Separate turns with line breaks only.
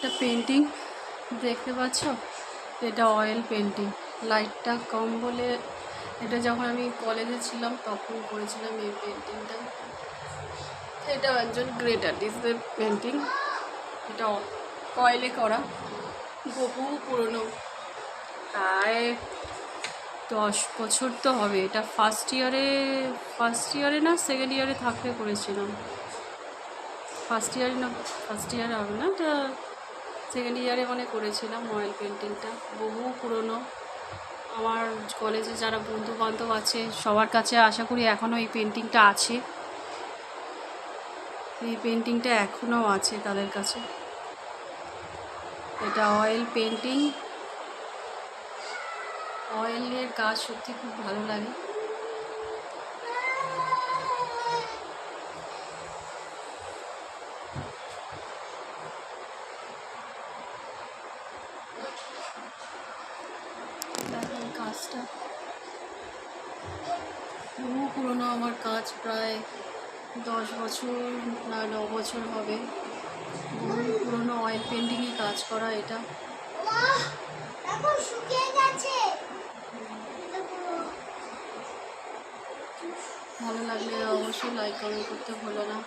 একটা পেন্টিং দেখতে পাচ্ছ, এটা অয়েল পেন্টিং। লাইটটা কম বলে এটা যখন আমি কলেজে ছিলাম তখন করেছিলাম এই পেন্টিংটা। এটা একজন গ্রেট আর্টিস্টের পেন্টিং। এটা অয়েলে করা, বহু পুরনো, প্রায় 10 বছর তো হবে। এটা ফার্স্ট ইয়ারে না সেকেন্ড ইয়ারে থাকতে করেছিলাম। ফার্স্ট ইয়ারে হবে না, এটা সেকেন্ড ইয়ারে মানে করেছিলাম অয়েল পেন্টিংটা। বহু পুরনো। আমার কলেজে যারা বন্ধু বান্ধব আছে সবার কাছে আশা করি এখনও এই পেন্টিংটা আছে। এই পেন্টিংটা এখনও আছে তাদের কাছে। এটা অয়েল পেন্টিং। অয়েলের কাজ সত্যি খুব ভালো লাগে। দেখুন কাজটা বহু পুরনো। আমার কাজ প্রায় 10 বছর না 9 বছর হবে। বহু পুরনো অয়েল পেন্টিংয়ে কাজ করা এটা। ভালো লাগলে অবশ্যই লাইক কমেন্ট করতে ভুলো না।